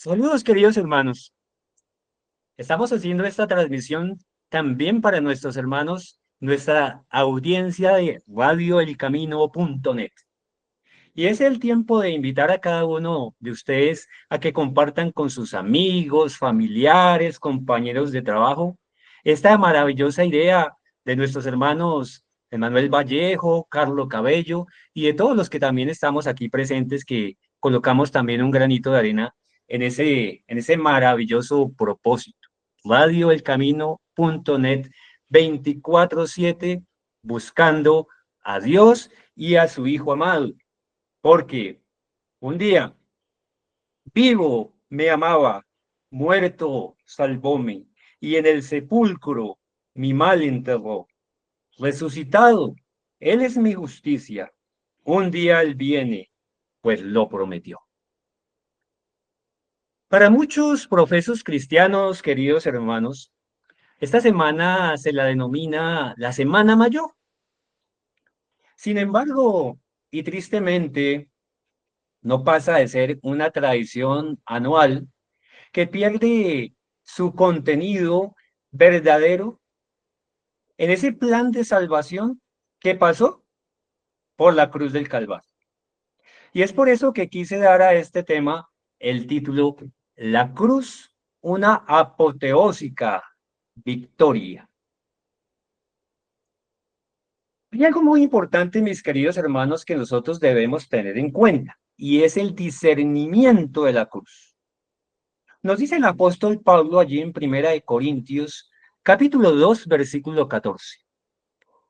Saludos, queridos hermanos. Estamos haciendo esta transmisión también para nuestros hermanos, nuestra audiencia de radioelcamino.net. Y es el tiempo de invitar a cada uno de ustedes a que compartan con sus amigos, familiares, compañeros de trabajo, esta maravillosa idea de nuestros hermanos Emanuel Vallejo, Carlos Cabello y de todos los que también estamos aquí presentes, que colocamos también un granito de arena en ese maravilloso propósito. Radioelcamino.net 24/7, buscando a Dios y a su Hijo amado. Porque un día vivo me amaba, muerto salvóme, y en el sepulcro mi mal enterró. Resucitado, Él es mi justicia. Un día Él viene, pues lo prometió. Para muchos profesos cristianos, queridos hermanos, esta semana se la denomina la Semana Mayor. Sin embargo, y tristemente, no pasa de ser una tradición anual que pierde su contenido verdadero en ese plan de salvación que pasó por la cruz del Calvario. Y es por eso que quise dar a este tema el título La cruz, una apoteósica victoria. Hay algo muy importante, mis queridos hermanos, que nosotros debemos tener en cuenta, y es el discernimiento de la cruz. Nos dice el apóstol Pablo allí en Primera de Corintios, capítulo 2, versículo 14.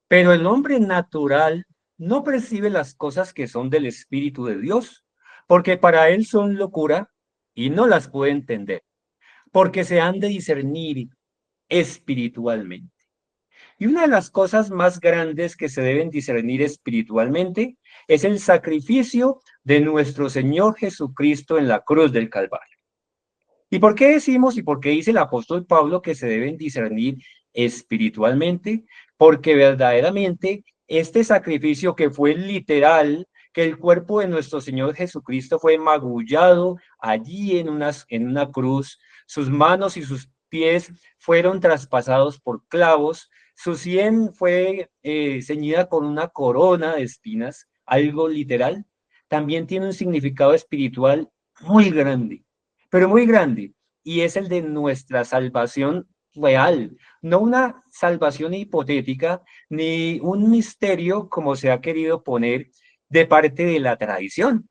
Pero el hombre natural no percibe las cosas que son del Espíritu de Dios, porque para él son locura y no las puede entender, porque se han de discernir espiritualmente. Y una de las cosas más grandes que se deben discernir espiritualmente es el sacrificio de nuestro Señor Jesucristo en la cruz del Calvario. ¿Y por qué decimos y por qué dice el apóstol Pablo que se deben discernir espiritualmente? Porque verdaderamente este sacrificio que fue literal, que el cuerpo de nuestro Señor Jesucristo fue magullado allí en una cruz, sus manos y sus pies fueron traspasados por clavos, su sien fue ceñida con una corona de espinas, algo literal, también tiene un significado espiritual muy grande, pero muy grande, y es el de nuestra salvación real, no una salvación hipotética, ni un misterio como se ha querido poner de parte de la tradición.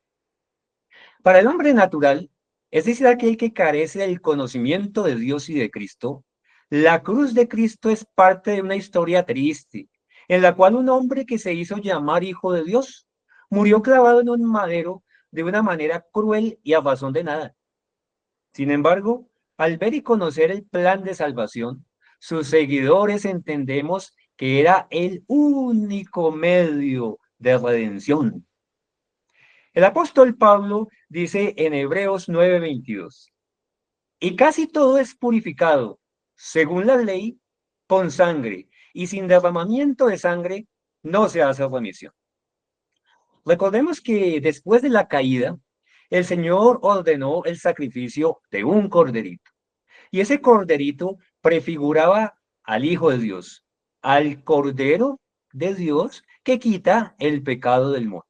Para el hombre natural, es decir, aquel que carece del conocimiento de Dios y de Cristo, la cruz de Cristo es parte de una historia triste, en la cual un hombre que se hizo llamar hijo de Dios murió clavado en un madero de una manera cruel y a razón de nada. Sin embargo, al ver y conocer el plan de salvación, sus seguidores entendemos que era el único medio de redención. El apóstol Pablo dice en Hebreos 9:22, y casi todo es purificado, según la ley, con sangre, y sin derramamiento de sangre no se hace remisión. Recordemos que después de la caída, el Señor ordenó el sacrificio de un corderito. Y ese corderito prefiguraba al Hijo de Dios, al Cordero de Dios que quita el pecado del mundo.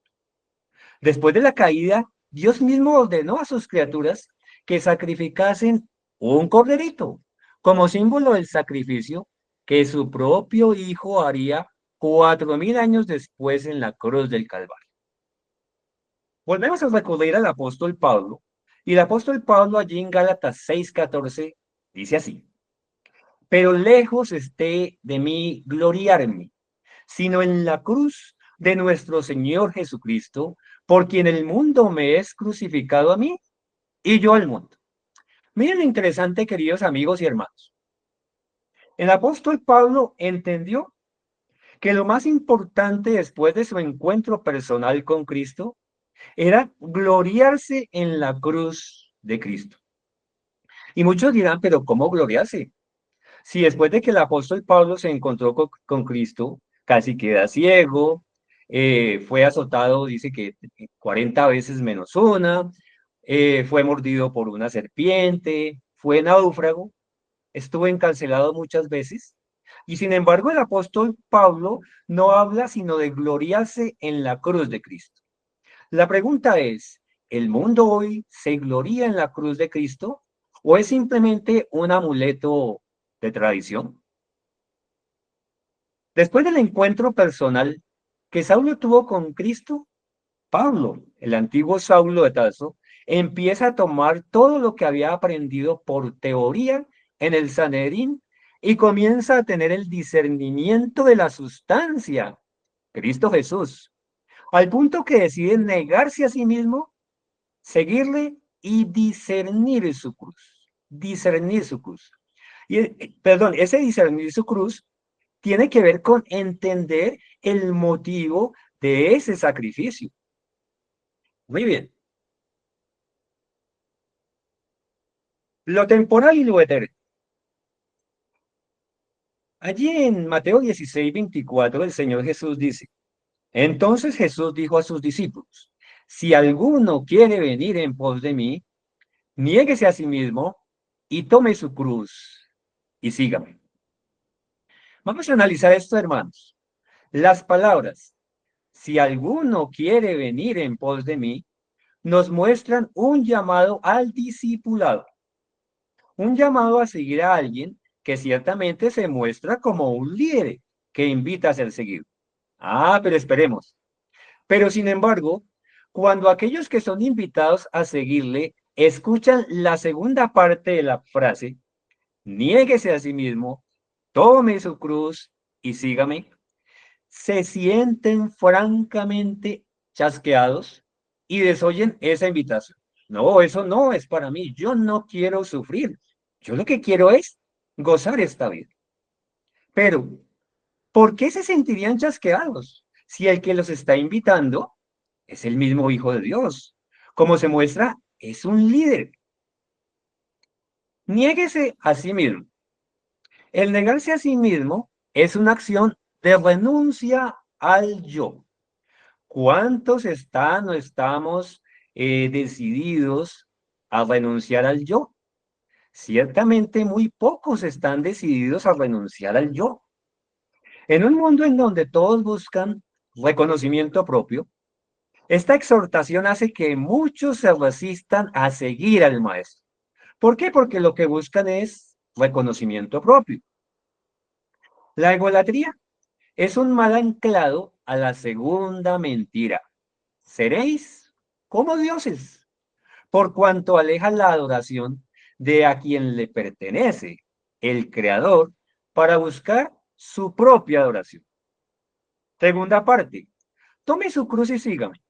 Después de la caída, Dios mismo ordenó a sus criaturas que sacrificasen un corderito como símbolo del sacrificio que su propio Hijo haría 4000 años después en la cruz del Calvario. Volvemos a recurrir al apóstol Pablo, y el apóstol Pablo allí en Gálatas 6:14 dice así: pero lejos esté de mí gloriarme, sino en la cruz de nuestro Señor Jesucristo, por quien el mundo me es crucificado a mí y yo al mundo. Miren lo interesante, queridos amigos y hermanos. El apóstol Pablo entendió que lo más importante después de su encuentro personal con Cristo era gloriarse en la cruz de Cristo. Y muchos dirán, pero ¿cómo gloriarse? Si después de que el apóstol Pablo se encontró con Cristo, casi queda ciego, fue azotado, dice que 40 veces menos una, fue mordido por una serpiente, fue náufrago, estuvo encarcelado muchas veces. Y sin embargo, el apóstol Pablo no habla sino de gloriarse en la cruz de Cristo. La pregunta es, ¿el mundo hoy se gloría en la cruz de Cristo o es simplemente un amuleto de tradición? Después del encuentro personal que Saulo tuvo con Cristo, Pablo, el antiguo Saulo de Tarso, empieza a tomar todo lo que había aprendido por teoría en el Sanedrín y comienza a tener el discernimiento de la sustancia, Cristo Jesús, al punto que decide negarse a sí mismo, seguirle y discernir su cruz. Discernir su cruz. Y, perdón, ese discernir su cruz tiene que ver con entender el motivo de ese sacrificio. Muy bien. Lo temporal y lo eterno. Allí en Mateo 16:24 el Señor Jesús dice, entonces Jesús dijo a sus discípulos, si alguno quiere venir en pos de mí, niéguese a sí mismo y tome su cruz y sígame. Vamos a analizar esto, hermanos. Las palabras, si alguno quiere venir en pos de mí, nos muestran un llamado al discipulado, un llamado a seguir a alguien que ciertamente se muestra como un líder que invita a ser seguido. Ah, pero esperemos. Pero sin embargo, cuando aquellos que son invitados a seguirle escuchan la segunda parte de la frase, niéguese a sí mismo, tome su cruz y sígame, se sienten francamente chasqueados y desoyen esa invitación. No, eso no es para mí. Yo no quiero sufrir. Yo lo que quiero es gozar esta vida. Pero, ¿por qué se sentirían chasqueados si el que los está invitando es el mismo Hijo de Dios? Como se muestra, es un líder. Niéguese a sí mismo. El negarse a sí mismo es una acción de renuncia al yo. ¿Cuántos están o estamos decididos a renunciar al yo? Ciertamente muy pocos están decididos a renunciar al yo. En un mundo en donde todos buscan reconocimiento propio, esta exhortación hace que muchos se resistan a seguir al maestro. ¿Por qué? Porque lo que buscan es reconocimiento propio. La egolatría es un mal anclado a la segunda mentira. Seréis como dioses, por cuanto aleja la adoración de a quien le pertenece, el Creador, para buscar su propia adoración. Segunda parte, tome su cruz y sígame.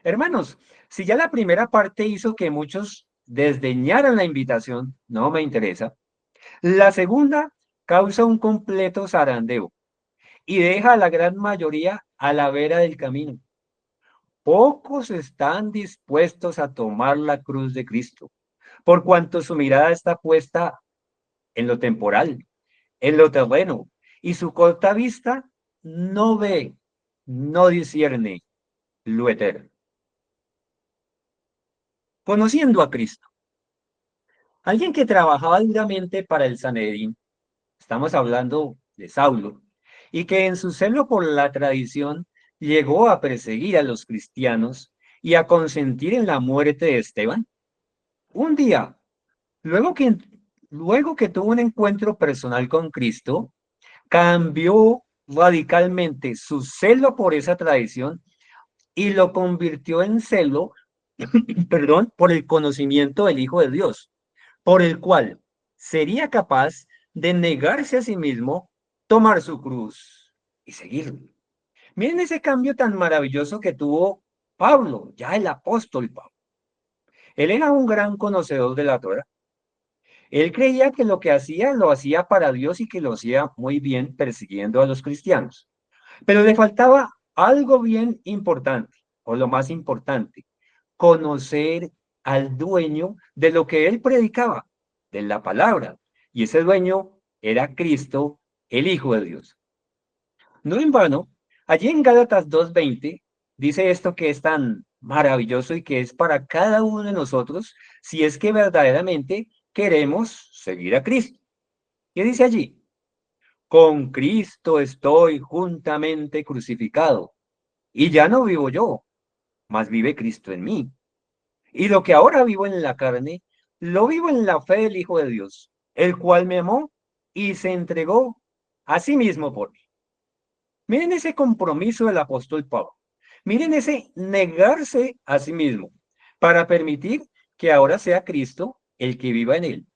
Hermanos, si ya la primera parte hizo que muchos desdeñaran la invitación, no me interesa. La segunda causa un completo zarandeo y deja a la gran mayoría a la vera del camino. Pocos están dispuestos a tomar la cruz de Cristo, por cuanto su mirada está puesta en lo temporal, en lo terreno, y su corta vista no ve, no discierne lo eterno. Conociendo a Cristo, alguien que trabajaba duramente para el Sanedrín, estamos hablando de Saulo, y que en su celo por la tradición llegó a perseguir a los cristianos y a consentir en la muerte de Esteban. Un día, luego que, luego que tuvo un encuentro personal con Cristo, cambió radicalmente su celo por esa tradición y lo convirtió en celo, perdón, por el conocimiento del Hijo de Dios, por el cual sería capaz de negarse a sí mismo, tomar su cruz y seguirlo. Miren ese cambio tan maravilloso que tuvo Pablo, ya el apóstol Pablo. Él era un gran conocedor de la Torá. Él creía que lo que hacía lo hacía para Dios y que lo hacía muy bien persiguiendo a los cristianos. Pero le faltaba algo bien importante, o lo más importante, conocer al dueño de lo que él predicaba, de la palabra. Y ese dueño era Cristo, el Hijo de Dios. No en vano, allí en Gálatas 2:20 dice esto que es tan maravilloso y que es para cada uno de nosotros si es que verdaderamente queremos seguir a Cristo. ¿Qué dice allí? Con Cristo estoy juntamente crucificado, y ya no vivo yo, mas vive Cristo en mí. Y lo que ahora vivo en la carne, lo vivo en la fe del Hijo de Dios, el cual me amó y se entregó a sí mismo por mí. Miren ese compromiso del apóstol Pablo. Miren ese negarse a sí mismo para permitir que ahora sea Cristo el que viva en él.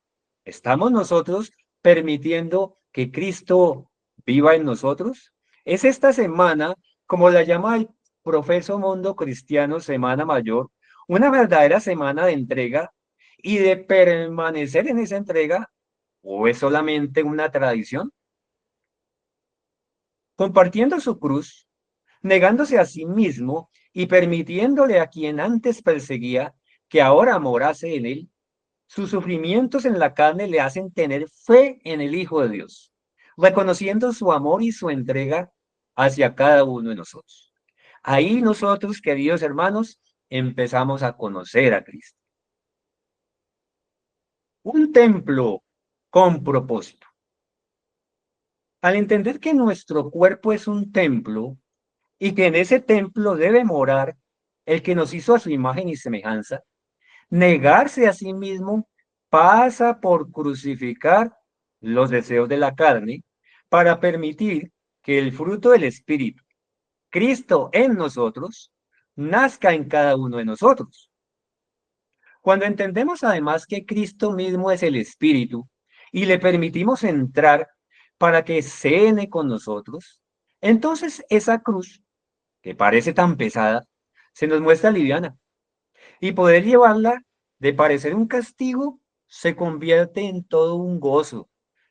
¿Estamos nosotros permitiendo que Cristo viva en nosotros? Es esta semana, como la llama el profeso mundo cristiano, Semana Mayor, una verdadera semana de entrega y de permanecer en esa entrega, o es solamente una tradición. Compartiendo su cruz, negándose a sí mismo y permitiéndole a quien antes perseguía que ahora morase en él, sus sufrimientos en la carne le hacen tener fe en el Hijo de Dios, reconociendo su amor y su entrega hacia cada uno de nosotros. Ahí nosotros, queridos hermanos, empezamos a conocer a Cristo. Un templo con propósito. Al entender que nuestro cuerpo es un templo y que en ese templo debe morar el que nos hizo a su imagen y semejanza, negarse a sí mismo pasa por crucificar los deseos de la carne para permitir que el fruto del Espíritu, Cristo en nosotros, nazca en cada uno de nosotros. Cuando entendemos además que Cristo mismo es el Espíritu y le permitimos entrar para que cene con nosotros, entonces esa cruz, que parece tan pesada, se nos muestra liviana y poder llevarla de parecer un castigo se convierte en todo un gozo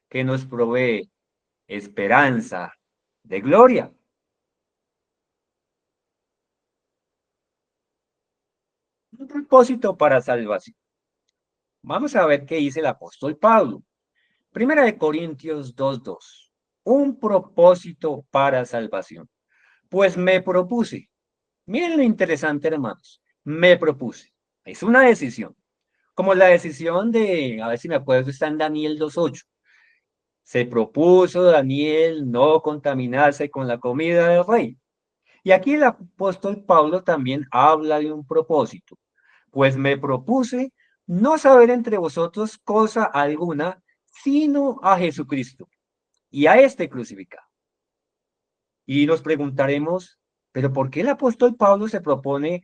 que nos provee esperanza de gloria. Un propósito para salvación. Vamos a ver qué dice el apóstol Pablo. Primera de Corintios 2:2. Un propósito para salvación. Pues me propuse. Miren lo interesante, hermanos. Me propuse. Es una decisión. Como la decisión de, a ver si me acuerdo, está en Daniel 2:8. Se propuso Daniel no contaminarse con la comida del rey. Y aquí el apóstol Pablo también habla de un propósito. Pues me propuse no saber entre vosotros cosa alguna, sino a Jesucristo y a este crucificado. Y nos preguntaremos, ¿pero por qué el apóstol Pablo se propone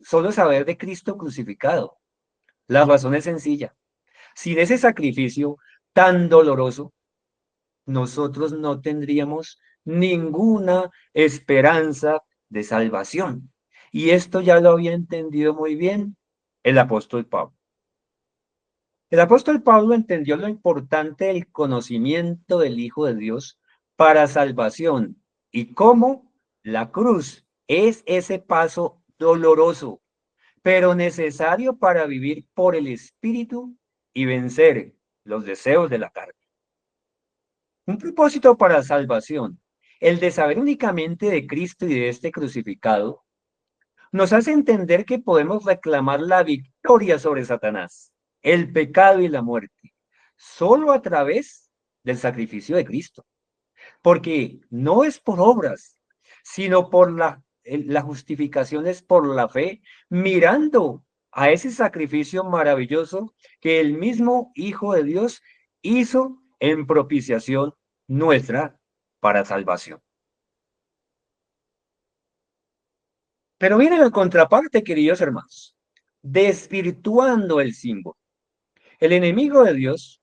solo saber de Cristo crucificado? La razón es sencilla. Sin ese sacrificio tan doloroso, nosotros no tendríamos ninguna esperanza de salvación. Y esto ya lo había entendido muy bien el apóstol Pablo. El apóstol Pablo entendió lo importante del conocimiento del Hijo de Dios para salvación y cómo la cruz es ese paso doloroso, pero necesario para vivir por el Espíritu y vencer los deseos de la carne. Un propósito para salvación, el de saber únicamente de Cristo y de este crucificado, nos hace entender que podemos reclamar la victoria sobre Satanás, el pecado y la muerte, solo a través del sacrificio de Cristo. Porque no es por obras, sino por la justificación es por la fe, mirando a ese sacrificio maravilloso que el mismo Hijo de Dios hizo en propiciación nuestra para salvación. Pero viene la contraparte, queridos hermanos, desvirtuando el símbolo. El enemigo de Dios,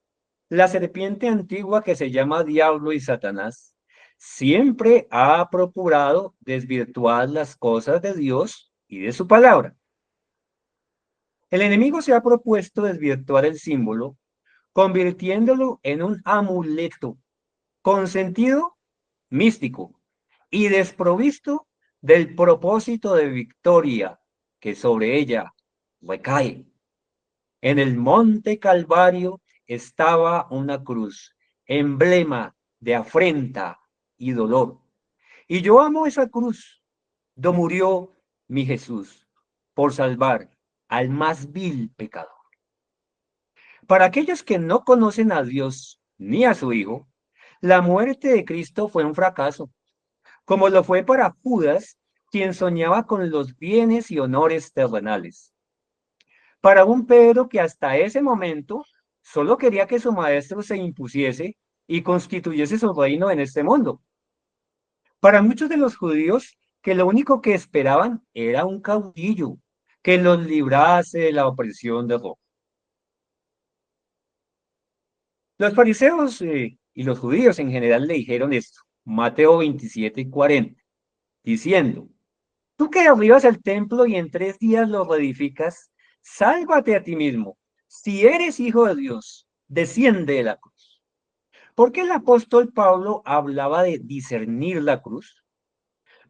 la serpiente antigua que se llama Diablo y Satanás, siempre ha procurado desvirtuar las cosas de Dios y de su palabra. El enemigo se ha propuesto desvirtuar el símbolo, convirtiéndolo en un amuleto con sentido místico y desprovisto del propósito de victoria que sobre ella recae. En el monte Calvario estaba una cruz, emblema de afrenta y dolor. Y yo amo esa cruz, donde murió mi Jesús, por salvar al más vil pecador. Para aquellos que no conocen a Dios ni a su Hijo, la muerte de Cristo fue un fracaso, como lo fue para Judas, quien soñaba con los bienes y honores terrenales. Para un Pedro que hasta ese momento solo quería que su maestro se impusiese y constituyese su reino en este mundo. Para muchos de los judíos, que lo único que esperaban era un caudillo que los librase de la opresión de Roma. Los fariseos y los judíos en general le dijeron esto, Mateo 27:40, diciendo, tú que derribas el templo y en 3 días lo reedificas, sálvate a ti mismo. Si eres hijo de Dios, desciende de la cruz. ¿Por qué el apóstol Pablo hablaba de discernir la cruz?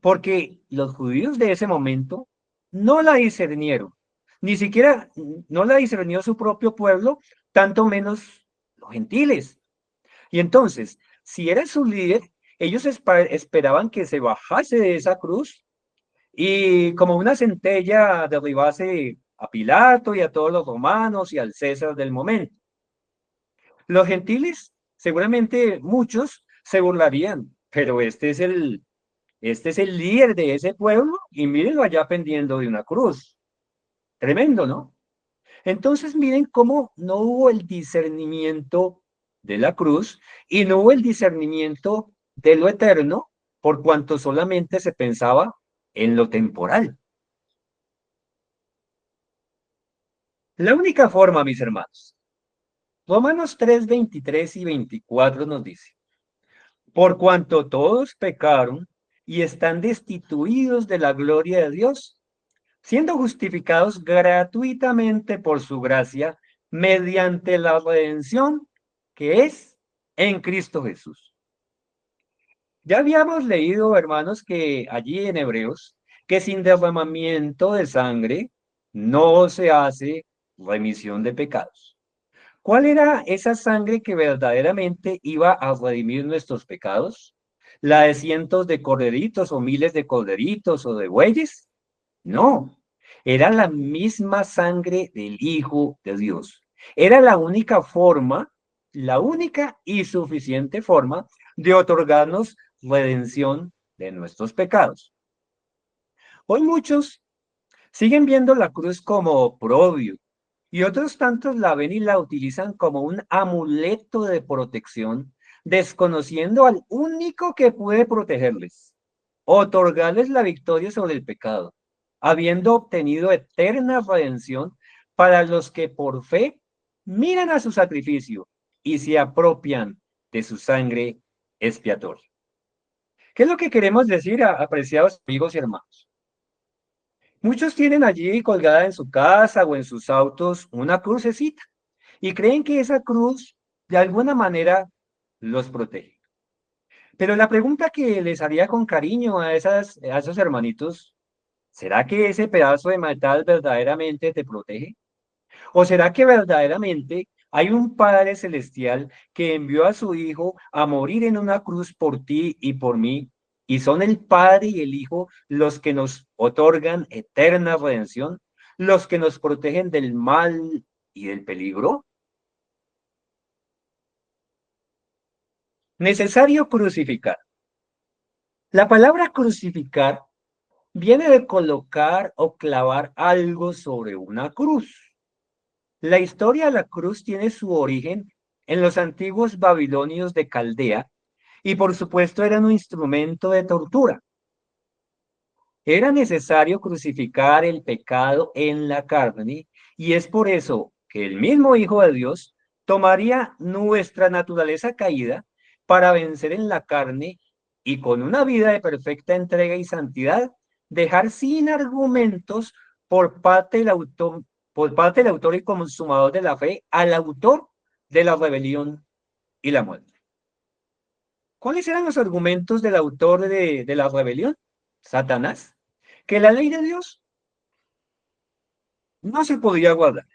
Porque los judíos de ese momento no la discernieron, ni siquiera no la discernió su propio pueblo, tanto menos los gentiles. Y entonces, si era su líder, ellos esperaban que se bajase de esa cruz y como una centella derribase a Pilato y a todos los romanos y al César del momento. Los gentiles, seguramente muchos se burlarían, pero este es el líder de ese pueblo y mírenlo allá pendiendo de una cruz. Tremendo, ¿no? Entonces miren cómo no hubo el discernimiento de la cruz y no hubo el discernimiento de lo eterno por cuanto solamente se pensaba en lo temporal. La única forma, mis hermanos, Romanos 3, 23 y 24 nos dice, por cuanto todos pecaron y están destituidos de la gloria de Dios, siendo justificados gratuitamente por su gracia mediante la redención que es en Cristo Jesús. Ya habíamos leído, hermanos, que allí en Hebreos, que sin derramamiento de sangre no se hace remisión de pecados. ¿Cuál era esa sangre que verdaderamente iba a redimir nuestros pecados? ¿La de cientos de corderitos o miles de corderitos o de bueyes? No, era la misma sangre del Hijo de Dios. Era la única forma, la única y suficiente forma de otorgarnos redención de nuestros pecados. Hoy muchos siguen viendo la cruz como oprobio y otros tantos la ven y la utilizan como un amuleto de protección, desconociendo al único que puede protegerles, otorgarles la victoria sobre el pecado, habiendo obtenido eterna redención para los que por fe miran a su sacrificio y se apropian de su sangre expiatoria. ¿Qué es lo que queremos decir, apreciados amigos y hermanos? Muchos tienen allí colgada en su casa o en sus autos una crucecita y creen que esa cruz de alguna manera los protege. Pero la pregunta que les haría con cariño a esos hermanitos, ¿será que ese pedazo de metal verdaderamente te protege? ¿O será que verdaderamente hay un Padre Celestial que envió a su Hijo a morir en una cruz por ti y por mí? Y son el Padre y el Hijo los que nos otorgan eterna redención, los que nos protegen del mal y del peligro. Necesario crucificar. La palabra crucificar viene de colocar o clavar algo sobre una cruz. La historia de la cruz tiene su origen en los antiguos babilonios de Caldea y por supuesto era un instrumento de tortura. Era necesario crucificar el pecado en la carne y es por eso que el mismo Hijo de Dios tomaría nuestra naturaleza caída para vencer en la carne y con una vida de perfecta entrega y santidad dejar sin argumentos por parte del autor, por parte del autor y consumador de la fe al autor de la rebelión y la muerte. ¿Cuáles eran los argumentos del autor de la rebelión? Satanás. Que la ley de Dios no se podía guardar,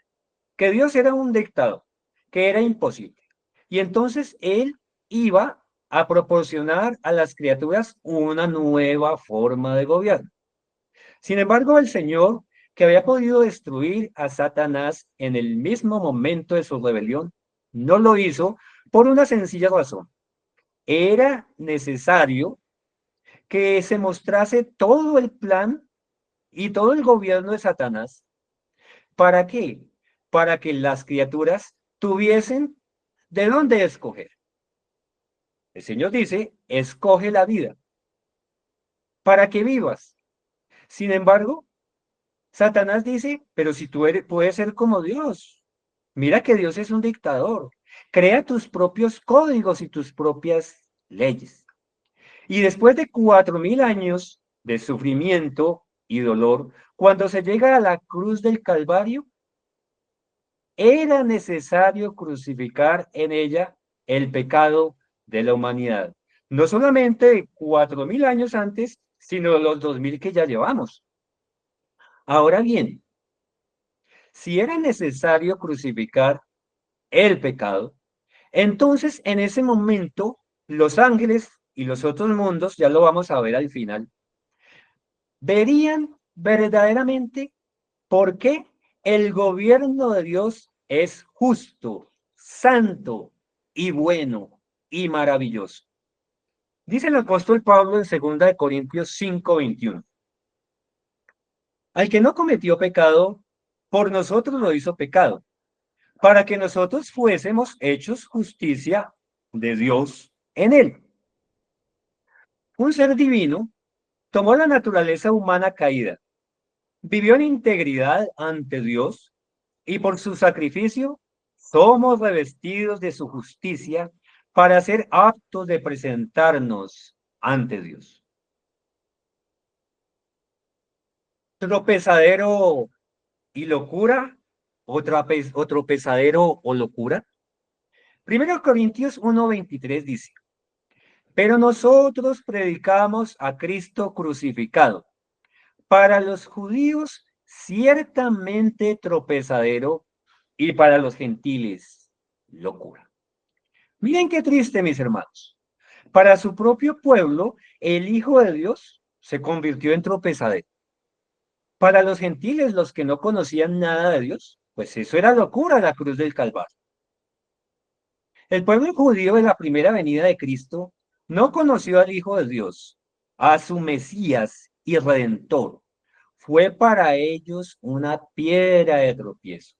que Dios era un dictador, que era imposible. Y entonces él iba a proporcionar a las criaturas una nueva forma de gobierno. Sin embargo, el Señor, que había podido destruir a Satanás en el mismo momento de su rebelión, no lo hizo por una sencilla razón. Era necesario que se mostrase todo el plan y todo el gobierno de Satanás. ¿Para qué? Para que las criaturas tuviesen de dónde escoger. El Señor dice, escoge la vida para que vivas. Sin embargo, Satanás dice, pero si tú eres, puedes ser como Dios. Mira que Dios es un dictador. Crea tus propios códigos y tus propias leyes. Y después de 4000 años de sufrimiento y dolor, cuando se llega a la cruz del Calvario, era necesario crucificar en ella el pecado de la humanidad. No solamente 4000 años antes, sino los 2000 que ya llevamos. Ahora bien, si era necesario crucificar el pecado, entonces en ese momento los ángeles y los otros mundos, ya lo vamos a ver al final, verían verdaderamente por qué el gobierno de Dios es justo, santo y bueno y maravilloso. Dice el apóstol Pablo en 2 Corintios 5:21. Al que no cometió pecado, por nosotros lo hizo pecado, para que nosotros fuésemos hechos justicia de Dios en él. Un ser divino tomó la naturaleza humana caída, vivió en integridad ante Dios y por su sacrificio somos revestidos de su justicia para ser aptos de presentarnos ante Dios. Tropezadero y locura, otro pesadero o locura. 1 Corintios 1:23 dice, pero nosotros predicamos a Cristo crucificado. Para los judíos, ciertamente tropezadero y para los gentiles, locura. Miren qué triste, mis hermanos. Para su propio pueblo, el Hijo de Dios se convirtió en tropezadero. Para los gentiles, los que no conocían nada de Dios, pues eso era locura, la cruz del Calvario. El pueblo judío en la primera venida de Cristo no conoció al Hijo de Dios, a su Mesías y Redentor. Fue para ellos una piedra de tropiezo.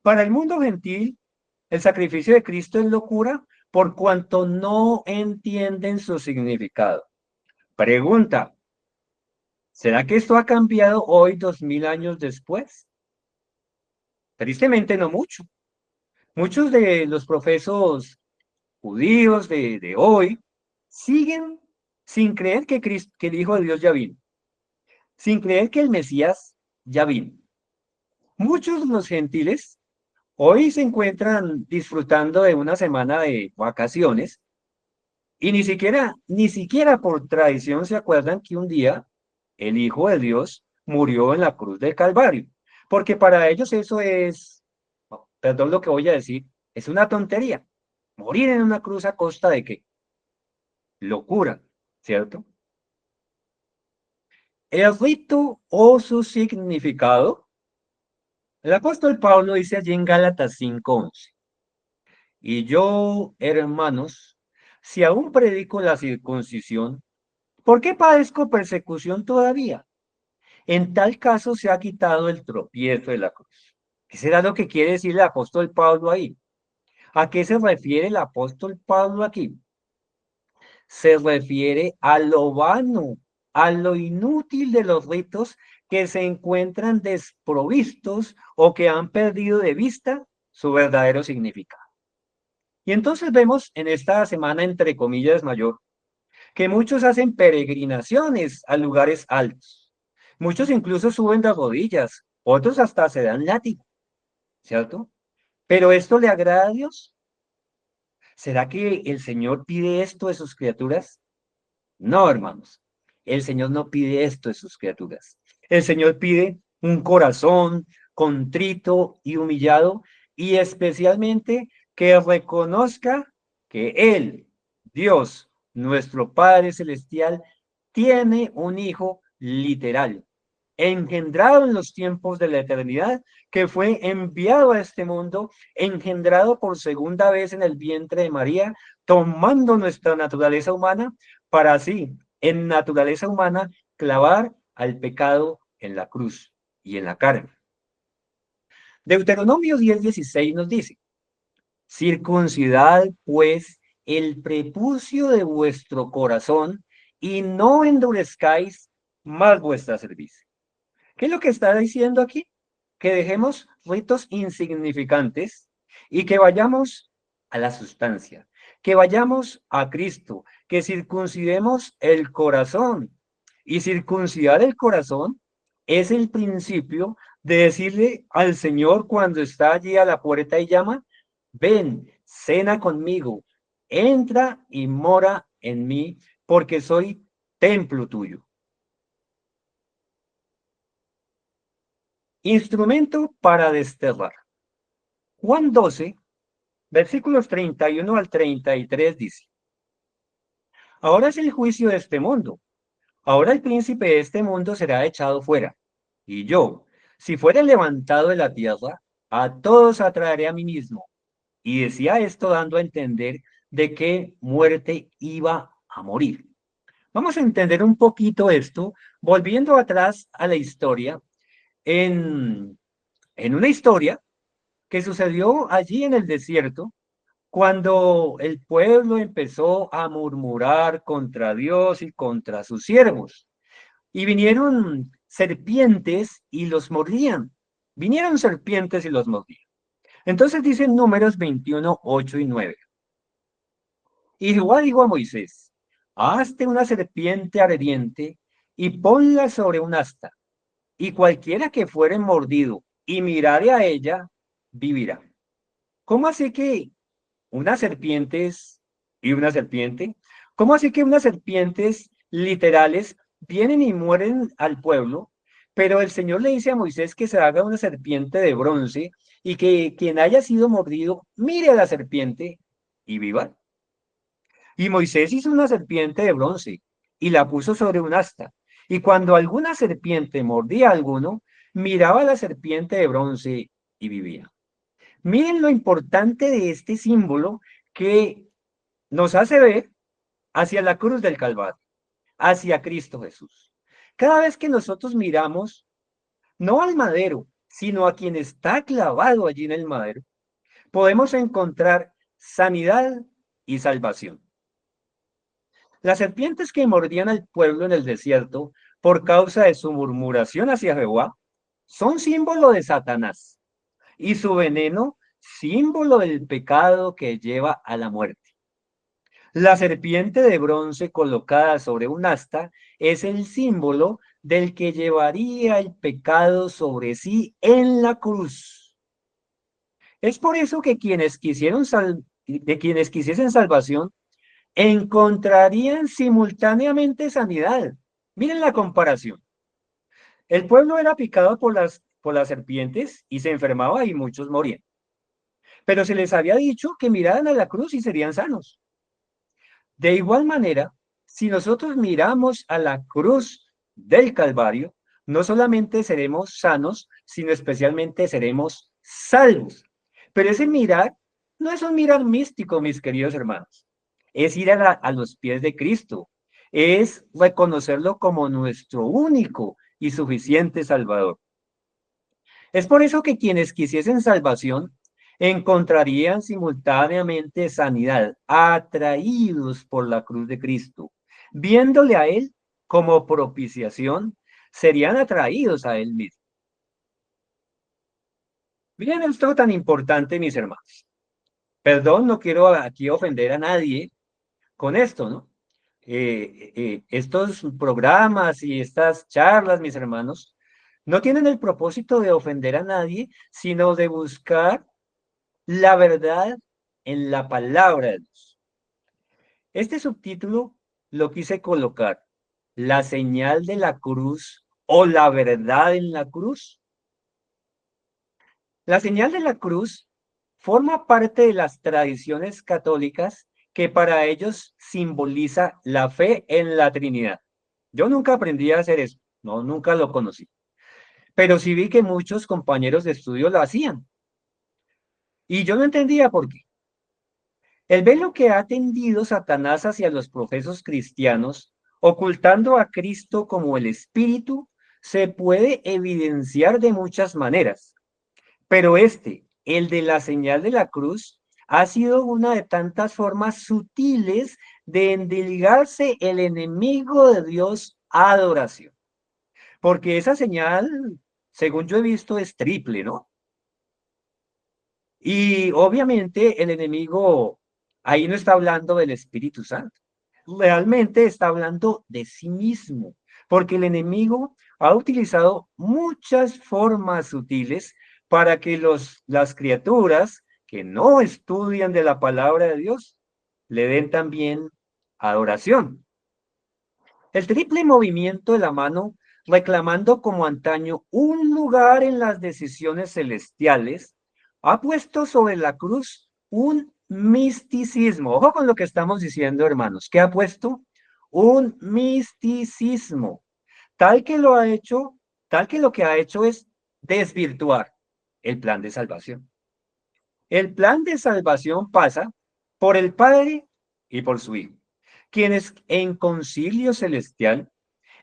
Para el mundo gentil, el sacrificio de Cristo es locura por cuanto no entienden su significado. Pregunta, ¿será que esto ha cambiado hoy 2000 años después? Tristemente no mucho. Muchos de los profesos judíos de hoy siguen sin creer que, que el Hijo de Dios ya vino, sin creer que el Mesías ya vino. Muchos de los gentiles hoy se encuentran disfrutando de una semana de vacaciones y ni siquiera por tradición se acuerdan que un día el Hijo de Dios murió en la cruz del Calvario, porque para ellos eso es, perdón lo que voy a decir, es una tontería. Morir en una cruz a costa de qué? Locura, ¿cierto? El rito o su significado, el apóstol Pablo dice allí en Gálatas 5:11, y yo, hermanos, si aún predico la circuncisión, ¿por qué padezco persecución todavía? En tal caso se ha quitado el tropiezo de la cruz. ¿Qué será lo que quiere decir el apóstol Pablo ahí? ¿A qué se refiere el apóstol Pablo aquí? Se refiere a lo vano, a lo inútil de los ritos que se encuentran desprovistos o que han perdido de vista su verdadero significado. Y entonces vemos en esta semana, entre comillas, mayor, que muchos hacen peregrinaciones a lugares altos. Muchos incluso suben de rodillas, otros hasta se dan látigo, ¿cierto? Pero ¿esto le agrada a Dios? ¿Será que el Señor pide esto de sus criaturas? No, hermanos. El Señor no pide esto de sus criaturas. El Señor pide un corazón contrito y humillado y especialmente que reconozca que Él, Dios, nuestro Padre Celestial, tiene un Hijo literal, engendrado en los tiempos de la eternidad, que fue enviado a este mundo, engendrado por segunda vez en el vientre de María, tomando nuestra naturaleza humana, para así, en naturaleza humana, clavar al pecado en la cruz y en la carne. Deuteronomio 10:16 nos dice: circuncidad pues el prepucio de vuestro corazón y no endurezcáis más vuestra cerviz. ¿Qué es lo que está diciendo aquí? Que dejemos ritos insignificantes y que vayamos a la sustancia, que vayamos a Cristo, que circuncidemos el corazón. Y circuncidar el corazón es el principio de decirle al Señor cuando está allí a la puerta y llama: ven, cena conmigo, entra y mora en mí, porque soy templo tuyo. Instrumento para desterrar. Juan 12, versículos 31 al 33 dice: ahora es el juicio de este mundo. Ahora el príncipe de este mundo será echado fuera. Y yo, si fuere levantado de la tierra, a todos atraeré a mí mismo. Y decía esto dando a entender de qué muerte iba a morir. Vamos a entender un poquito esto, volviendo atrás a la historia, en, en una historia que sucedió allí en el desierto, cuando el pueblo empezó a murmurar contra Dios y contra sus siervos. Y vinieron serpientes y los mordían. Vinieron serpientes y los mordían. Entonces dicen Números 21, 8 y 9. Y Jehová dijo a Moisés: hazte una serpiente ardiente y ponla sobre un asta, y cualquiera que fuere mordido y mirare a ella, vivirá. ¿Cómo así que unas serpientes y una serpiente? ¿Cómo así que unas serpientes literales vienen y mueren al pueblo? Pero el Señor le dice a Moisés que se haga una serpiente de bronce y que quien haya sido mordido mire a la serpiente y viva. Y Moisés hizo una serpiente de bronce y la puso sobre un asta. Y cuando alguna serpiente mordía a alguno, miraba a la serpiente de bronce y vivía. Miren lo importante de este símbolo que nos hace ver hacia la cruz del Calvario, hacia Cristo Jesús. Cada vez que nosotros miramos, no al madero, sino a quien está clavado allí en el madero, podemos encontrar sanidad y salvación. Las serpientes que mordían al pueblo en el desierto por causa de su murmuración hacia Jehová son símbolo de Satanás y su veneno símbolo del pecado que lleva a la muerte. La serpiente de bronce colocada sobre un asta es el símbolo del que llevaría el pecado sobre sí en la cruz. Es por eso que quienes quisiesen salvación encontrarían simultáneamente sanidad. Miren la comparación. El pueblo era picado por las serpientes y se enfermaba y muchos morían. Pero se les había dicho que miraran a la cruz y serían sanos. De igual manera, si nosotros miramos a la cruz del Calvario, no solamente seremos sanos, sino especialmente seremos salvos. Pero ese mirar no es un mirar místico, mis queridos hermanos. Es ir a los pies de Cristo. Es reconocerlo como nuestro único y suficiente Salvador. Es por eso que quienes quisiesen salvación encontrarían simultáneamente sanidad, atraídos por la cruz de Cristo. Viéndole a Él como propiciación, serían atraídos a Él mismo. Miren esto tan importante, mis hermanos. Perdón, no quiero aquí ofender a nadie con esto, ¿no? Estos programas y estas charlas, mis hermanos, no tienen el propósito de ofender a nadie, sino de buscar la verdad en la palabra de Dios. Este subtítulo lo quise colocar: la señal de la cruz o la verdad en la cruz. La señal de la cruz forma parte de las tradiciones católicas que para ellos simboliza la fe en la Trinidad. Yo nunca aprendí a hacer eso. no, nunca lo conocí. Pero sí vi que muchos compañeros de estudio lo hacían. Y yo no entendía por qué. El velo que ha tendido Satanás hacia los profesos cristianos, ocultando a Cristo como el Espíritu, se puede evidenciar de muchas maneras. Pero este, el de la señal de la cruz, ha sido una de tantas formas sutiles de endilgarse el enemigo de Dios a adoración. Porque esa señal, según yo he visto, es triple, ¿no? Y obviamente el enemigo ahí no está hablando del Espíritu Santo, realmente está hablando de sí mismo, porque el enemigo ha utilizado muchas formas sutiles para que las criaturas que no estudian de la palabra de Dios le den también adoración. El triple movimiento de la mano, reclamando como antaño un lugar en las decisiones celestiales, ha puesto sobre la cruz un misticismo. Ojo con lo que estamos diciendo, hermanos. ¿Qué ha puesto? Un misticismo, tal que lo ha hecho, tal que lo que ha hecho es desvirtuar el plan de salvación. El plan de salvación pasa por el Padre y por su Hijo, quienes en concilio celestial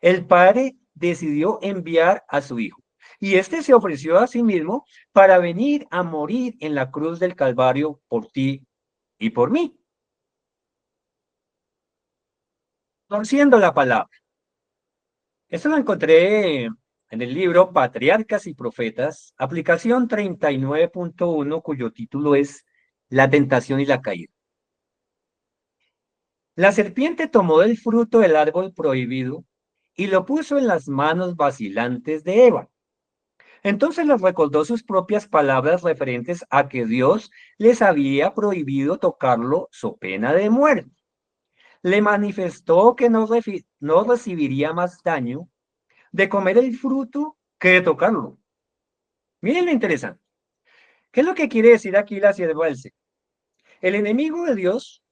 el Padre decidió enviar a su Hijo. Y este se ofreció a sí mismo para venir a morir en la cruz del Calvario por ti y por mí. Conociendo la palabra. Esto lo encontré en el libro Patriarcas y Profetas, aplicación 39.1, cuyo título es La tentación y la caída. La serpiente tomó del fruto del árbol prohibido y lo puso en las manos vacilantes de Eva. Entonces les recordó sus propias palabras referentes a que Dios les había prohibido tocarlo so pena de muerte. Le manifestó que no recibiría más daño de comer el fruto que de tocarlo. Miren lo interesante. ¿Qué es lo que quiere decir aquí la sierva del Señor? El enemigo de Dios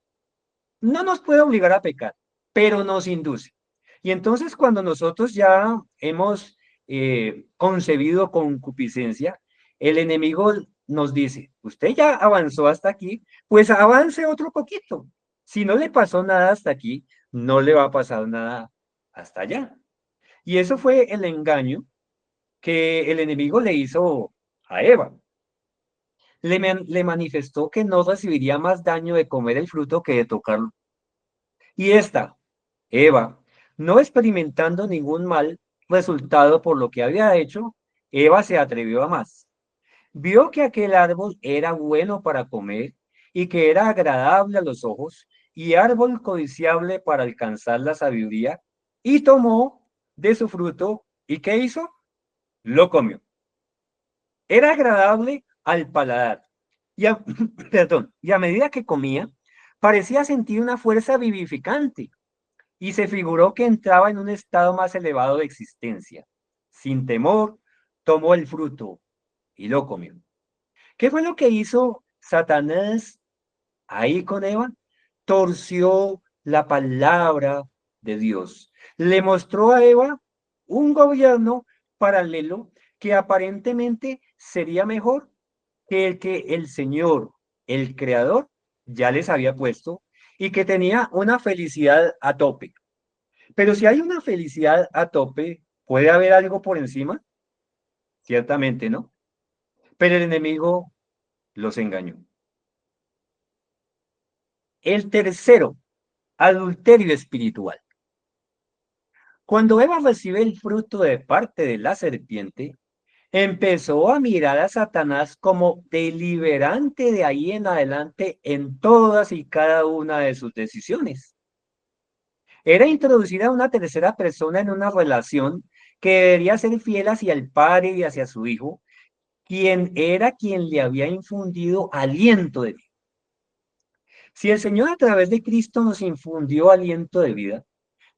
no nos puede obligar a pecar, pero nos induce. Y entonces cuando nosotros ya hemos concebido concupiscencia, el enemigo nos dice, usted ya avanzó hasta aquí, pues avance otro poquito. Si no le pasó nada hasta aquí, no le va a pasar nada hasta allá. Y eso fue el engaño que el enemigo le hizo a Eva. Le manifestó que no recibiría más daño de comer el fruto que de tocarlo. Y esta, Eva, no experimentando ningún mal resultado por lo que había hecho, Eva se atrevió a más. Vio que aquel árbol era bueno para comer y que era agradable a los ojos y árbol codiciable para alcanzar la sabiduría, y tomó de su fruto. ¿Y qué hizo? Lo comió. Era agradable al paladar. Y a, perdón, y a medida que comía, parecía sentir una fuerza vivificante y se figuró que entraba en un estado más elevado de existencia. Sin temor, tomó el fruto y lo comió. ¿Qué fue lo que hizo Satanás ahí con Eva? Torció la palabra de Dios. Le mostró a Eva un gobierno paralelo que aparentemente sería mejor que el Señor, el Creador, ya les había puesto y que tenía una felicidad a tope. Pero si hay una felicidad a tope, ¿puede haber algo por encima? Ciertamente no. Pero el enemigo los engañó. El tercero, adulterio espiritual. Cuando Eva recibe el fruto de parte de la serpiente, empezó a mirar a Satanás como deliberante de ahí en adelante en todas y cada una de sus decisiones. Era introducir a una tercera persona en una relación que debería ser fiel hacia el padre y hacia su hijo, quien le había infundido aliento de vida. Si el Señor a través de Cristo nos infundió aliento de vida,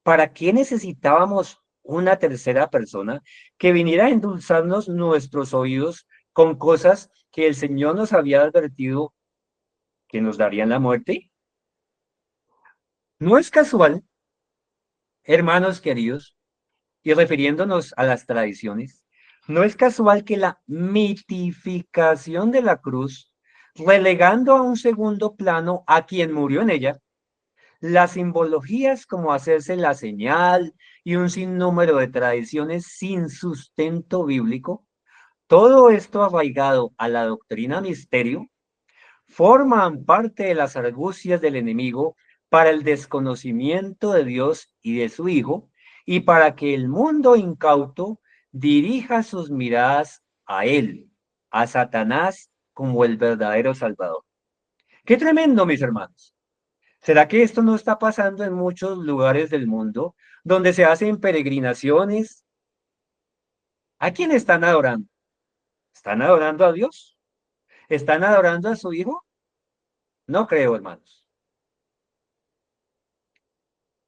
¿para qué necesitábamos una tercera persona que viniera a endulzarnos nuestros oídos con cosas que el Señor nos había advertido que nos darían la muerte? No es casual, hermanos queridos, Y refiriéndonos a las tradiciones, no es casual que la mitificación de la cruz, relegando a un segundo plano a quien murió en ella, las simbologías como hacerse la señal y un sinnúmero de tradiciones sin sustento bíblico, todo esto arraigado a la doctrina misterio, forman parte de las argucias del enemigo para el desconocimiento de Dios y de su Hijo, y para que el mundo incauto dirija sus miradas a él, a Satanás como el verdadero Salvador. Qué tremendo, mis hermanos. ¿Será que esto no está pasando en muchos lugares del mundo donde se hacen peregrinaciones? ¿A quién están adorando? ¿Están adorando a Dios? ¿Están adorando a su Hijo? No creo, hermanos.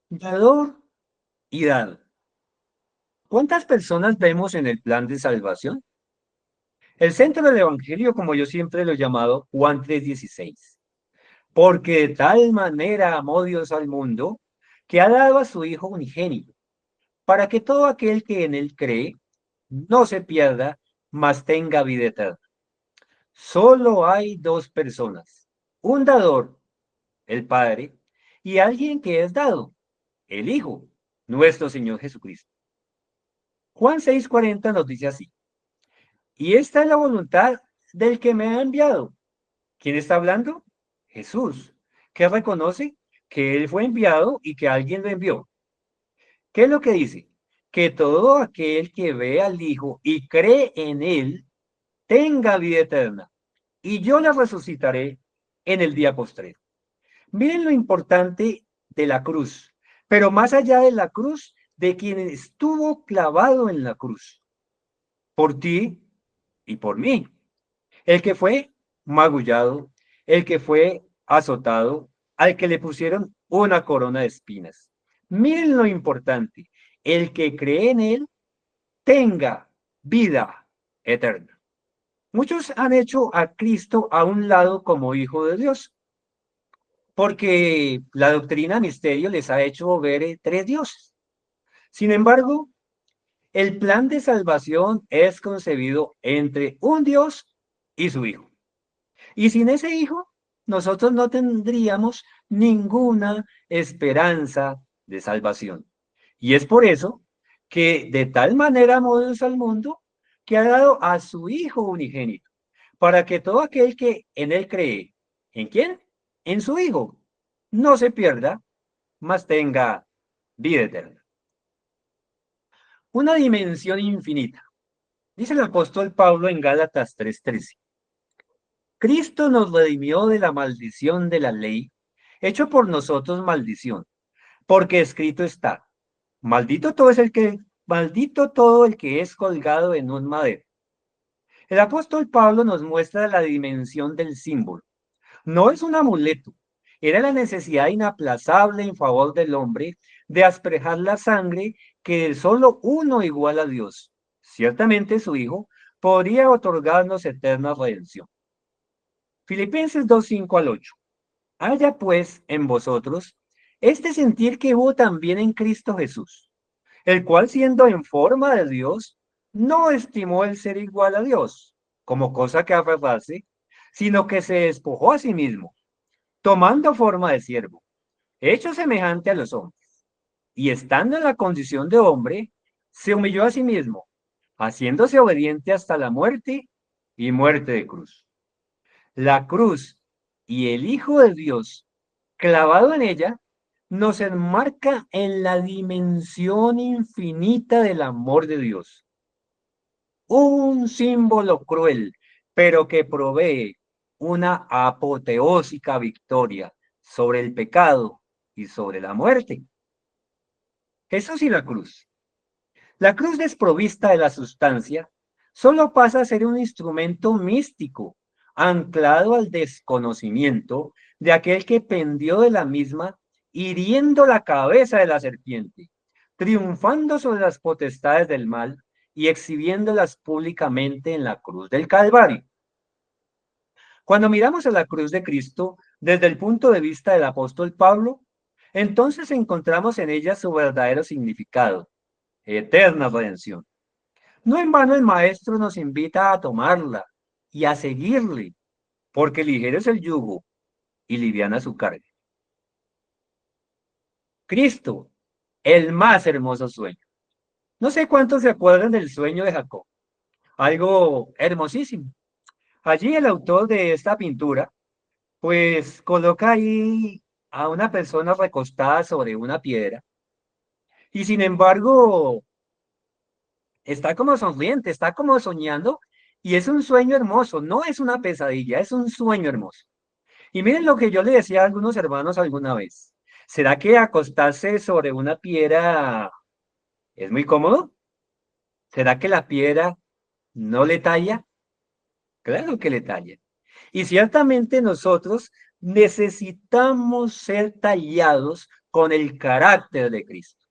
Dador y dado. ¿Cuántas personas vemos en el plan de salvación? El centro del Evangelio, como yo siempre lo he llamado, Juan 3:16. Porque de tal manera amó Dios al mundo que ha dado a su Hijo unigénito, para que todo aquel que en él cree no se pierda, mas tenga vida eterna. Solo hay dos personas, un dador, el Padre, y alguien que es dado, el Hijo, nuestro Señor Jesucristo. Juan 6:40 nos dice así: y esta es la voluntad del que me ha enviado. ¿Quién está hablando? Jesús, que reconoce que él fue enviado y que alguien lo envió. ¿Qué es lo que dice? Que todo aquel que ve al Hijo y cree en él tenga vida eterna, y yo la resucitaré en el día postrero. Miren lo importante de la cruz, pero más allá de la cruz, de quien estuvo clavado en la cruz, por ti y por mí. El que fue magullado, el que fue azotado, al que le pusieron una corona de espinas. Miren lo importante, el que cree en él tenga vida eterna. Muchos han hecho a Cristo a un lado como hijo de Dios, porque la doctrina misterio les ha hecho ver tres dioses. Sin embargo, el plan de salvación es concebido entre un Dios y su Hijo. Y sin ese Hijo, nosotros no tendríamos ninguna esperanza de salvación. Y es por eso que de tal manera amó Dios al mundo que ha dado a su Hijo unigénito, para que todo aquel que en él cree, ¿en quién? En su Hijo, no se pierda, mas tenga vida eterna. Una dimensión infinita. Dice el apóstol Pablo en Gálatas 3:13. Cristo nos redimió de la maldición de la ley, hecho por nosotros maldición, porque escrito está: maldito todo el que es colgado en un madero. El apóstol Pablo nos muestra la dimensión del símbolo. No es un amuleto, era la necesidad inaplazable en favor del hombre de aspejar la sangre que de solo uno igual a Dios, ciertamente su Hijo, podría otorgarnos eterna redención. Filipenses 2:5-8. Haya pues en vosotros este sentir que hubo también en Cristo Jesús, el cual siendo en forma de Dios, no estimó el ser igual a Dios como cosa que aferrarse, sino que se despojó a sí mismo, tomando forma de siervo, hecho semejante a los hombres, y estando en la condición de hombre, se humilló a sí mismo, haciéndose obediente hasta la muerte y muerte de cruz. La cruz y el Hijo de Dios clavado en ella nos enmarca en la dimensión infinita del amor de Dios. Un símbolo cruel, pero que provee una apoteósica victoria sobre el pecado y sobre la muerte. Jesús y la cruz. La cruz desprovista de la sustancia solo pasa a ser un instrumento místico, anclado al desconocimiento de aquel que pendió de la misma, hiriendo la cabeza de la serpiente, triunfando sobre las potestades del mal y exhibiéndolas públicamente en la cruz del Calvario. Cuando miramos a la cruz de Cristo desde el punto de vista del apóstol Pablo, entonces encontramos en ella su verdadero significado. eterna redención. No en vano el Maestro nos invita a tomarla y a seguirle, porque ligero es el yugo y liviana su carga. Cristo, el más hermoso sueño. No sé cuántos se acuerdan del sueño de Jacob, algo hermosísimo. Allí el autor de esta pintura, pues coloca ahí a una persona recostada sobre una piedra y sin embargo está como sonriente, está como soñando y es un sueño hermoso, no es una pesadilla, es un sueño hermoso. Y miren lo que yo le decía a algunos hermanos alguna vez. ¿Será que acostarse sobre una piedra es muy cómodo? ¿Será que la piedra no le talla? Claro que le talla. Y ciertamente nosotros necesitamos ser tallados con el carácter de Cristo.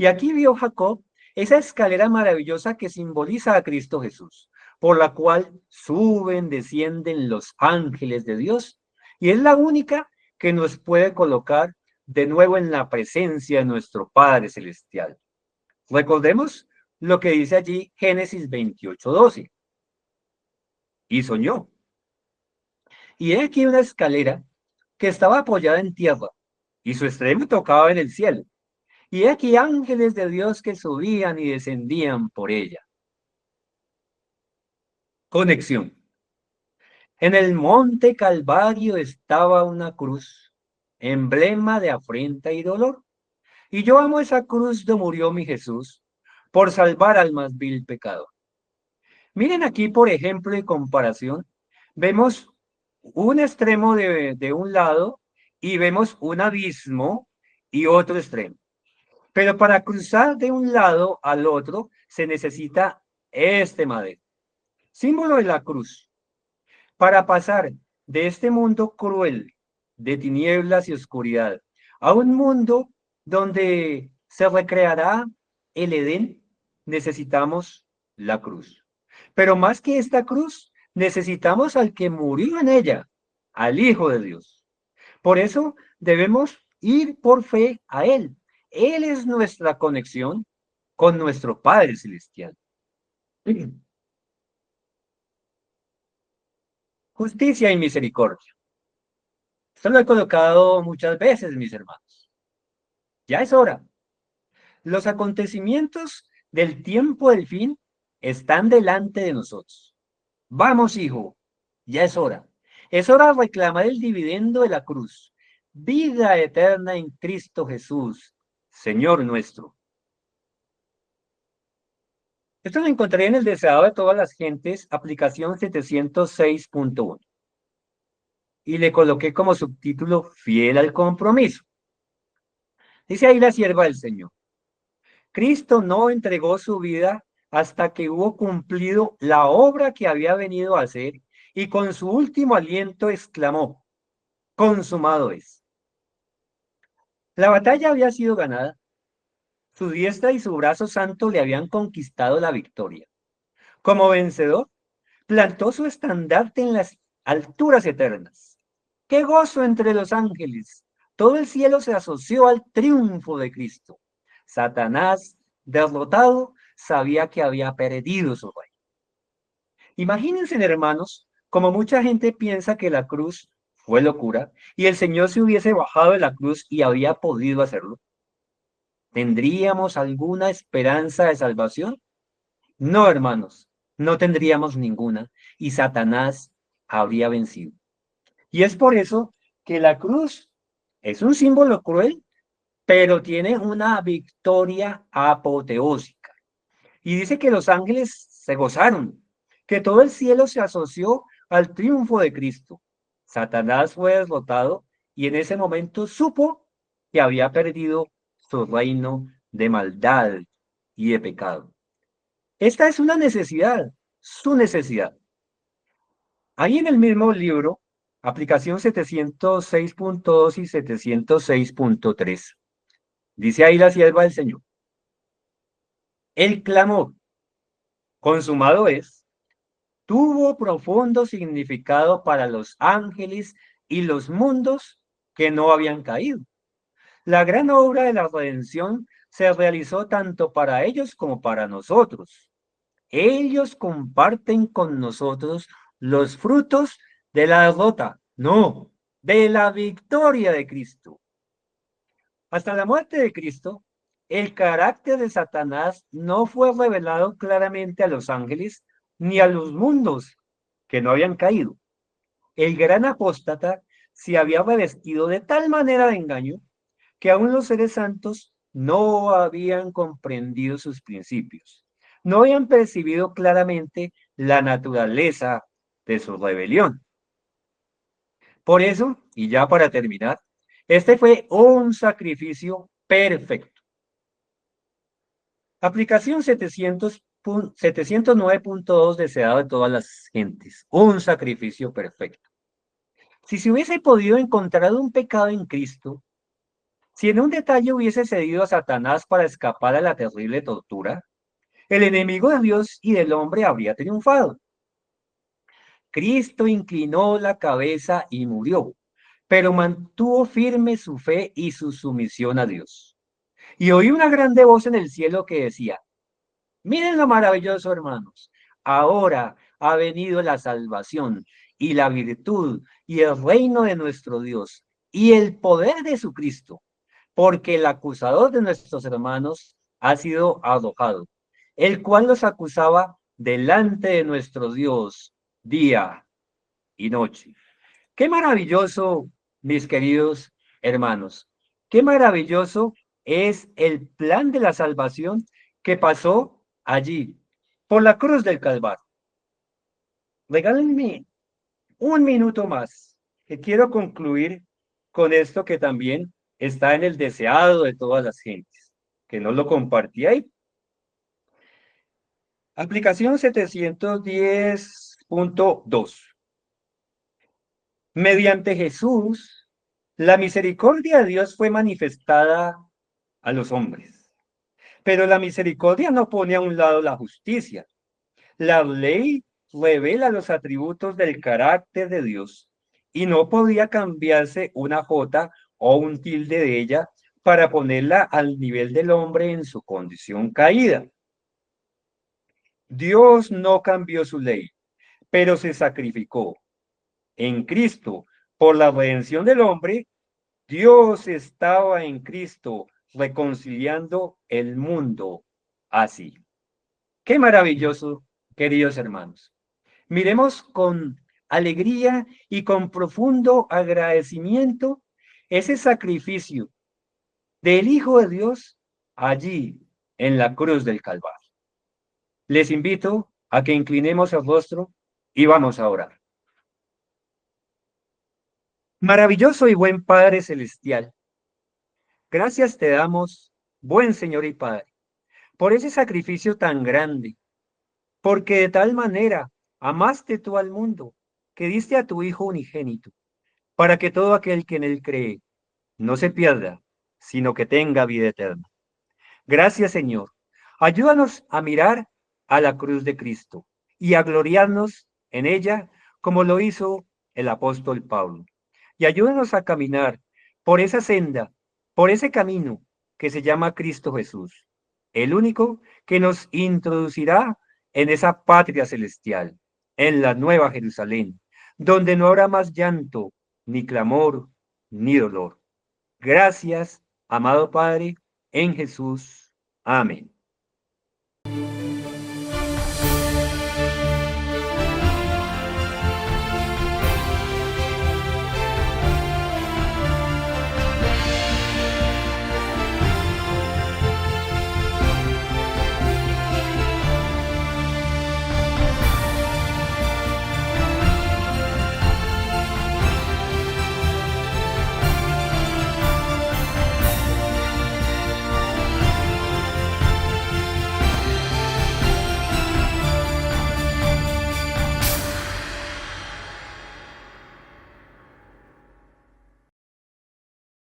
Y aquí vio Jacob esa escalera maravillosa que simboliza a Cristo Jesús, por la cual suben, descienden los ángeles de Dios, y es la única que nos puede colocar de nuevo en la presencia de nuestro Padre Celestial. Recordemos lo que dice allí Génesis 28:12. Y soñó. Y he aquí una escalera que estaba apoyada en tierra, y su extremo tocaba en el cielo. Y he aquí ángeles de Dios que subían y descendían por ella. Conexión. En el monte Calvario estaba una cruz, emblema de afrenta y dolor. Y yo amo esa cruz donde murió mi Jesús por salvar al más vil pecador. Miren aquí, por ejemplo, en comparación, vemos un extremo de un lado y vemos un abismo y otro extremo. Pero para cruzar de un lado al otro se necesita este madero, símbolo de la cruz. Para pasar de este mundo cruel, de tinieblas y oscuridad, a un mundo donde se recreará el Edén, necesitamos la cruz. Pero más que esta cruz, necesitamos al que murió en ella, al Hijo de Dios. Por eso debemos ir por fe a Él. Él es nuestra conexión con nuestro Padre Celestial. Justicia y misericordia. Esto lo he colocado muchas veces, mis hermanos. Ya es hora. Los acontecimientos del tiempo del fin están delante de nosotros. Vamos, hijo, ya es hora. Es hora de reclamar el dividendo de la cruz. Vida eterna en Cristo Jesús, Señor nuestro. Esto lo encontré en el deseado de todas las gentes, aplicación 706.1. Y le coloqué como subtítulo Fiel al compromiso. Dice ahí la sierva del Señor. Cristo no entregó su vida hasta que hubo cumplido la obra que había venido a hacer y con su último aliento exclamó, consumado es. La batalla había sido ganada. Su diestra y su brazo santo le habían conquistado la victoria. Como vencedor, plantó su estandarte en las alturas eternas. ¡Qué gozo entre los ángeles! Todo el cielo se asoció al triunfo de Cristo. Satanás, derrotado, sabía que había perdido su reino. Imagínense, hermanos, como mucha gente piensa que la cruz fue locura y el Señor se hubiese bajado de la cruz y había podido hacerlo. ¿Tendríamos alguna esperanza de salvación? No, hermanos, no tendríamos ninguna y Satanás habría vencido. Y es por eso que la cruz es un símbolo cruel, pero tiene una victoria apoteósica. Y dice que los ángeles se gozaron, que todo el cielo se asoció al triunfo de Cristo. Satanás fue derrotado y en ese momento supo que había perdido su reino de maldad y de pecado. Esta es una necesidad, su necesidad. Ahí en el mismo libro, aplicación 706.2 y 706.3, dice ahí la sierva del Señor. El clamor, consumado es, tuvo profundo significado para los ángeles y los mundos que no habían caído. La gran obra de la redención se realizó tanto para ellos como para nosotros. Ellos comparten con nosotros los frutos de la derrota, no, de la victoria de Cristo. Hasta la muerte de Cristo, el carácter de Satanás no fue revelado claramente a los ángeles ni a los mundos que no habían caído. El gran apóstata se había revestido de tal manera de engaño que aún los seres santos no habían comprendido sus principios, no habían percibido claramente la naturaleza de su rebelión. Por eso, y ya para terminar, este fue un sacrificio perfecto. Aplicación 709.2 deseado de todas las gentes. Un sacrificio perfecto. Si se hubiese podido encontrar un pecado en Cristo, si en un detalle hubiese cedido a Satanás para escapar a la terrible tortura, el enemigo de Dios y del hombre habría triunfado. Cristo inclinó la cabeza y murió, pero mantuvo firme su fe y su sumisión a Dios. Y oí una grande voz en el cielo que decía: miren lo maravilloso, hermanos. Ahora ha venido la salvación y la virtud y el reino de nuestro Dios y el poder de su Cristo, porque el acusador de nuestros hermanos ha sido arrojado, el cual los acusaba delante de nuestro Dios día y noche. Qué maravilloso, mis queridos hermanos, qué maravilloso es el plan de la salvación que pasó allí, por la cruz del Calvario. Regálenme un minuto más, que quiero concluir con esto que también está en el deseado de todas las gentes, que no lo compartí ahí. Aplicación 710.2. Mediante Jesús, la misericordia de Dios fue manifestada a los hombres. Pero la misericordia no pone a un lado la justicia. La ley revela los atributos del carácter de Dios y no podía cambiarse una jota o un tilde de ella para ponerla al nivel del hombre en su condición caída. Dios no cambió su ley, pero se sacrificó. En Cristo, por la redención del hombre, Dios estaba en Cristo reconciliando el mundo así. Qué maravilloso, queridos hermanos. Miremos con alegría y con profundo agradecimiento ese sacrificio del Hijo de Dios allí en la cruz del Calvario. Les invito a que inclinemos el rostro y vamos a orar. Maravilloso y buen Padre Celestial, gracias te damos, buen Señor y Padre, por ese sacrificio tan grande, porque de tal manera amaste tú al mundo, que diste a tu Hijo unigénito, para que todo aquel que en él cree no se pierda, sino que tenga vida eterna. Gracias, Señor. Ayúdanos a mirar a la cruz de Cristo y a gloriarnos en ella como lo hizo el apóstol Pablo. Y ayúdanos a caminar por esa senda, por ese camino que se llama Cristo Jesús, el único que nos introducirá en esa patria celestial, en la nueva Jerusalén, donde no habrá más llanto, ni clamor, ni dolor. Gracias, amado Padre, en Jesús. Amén.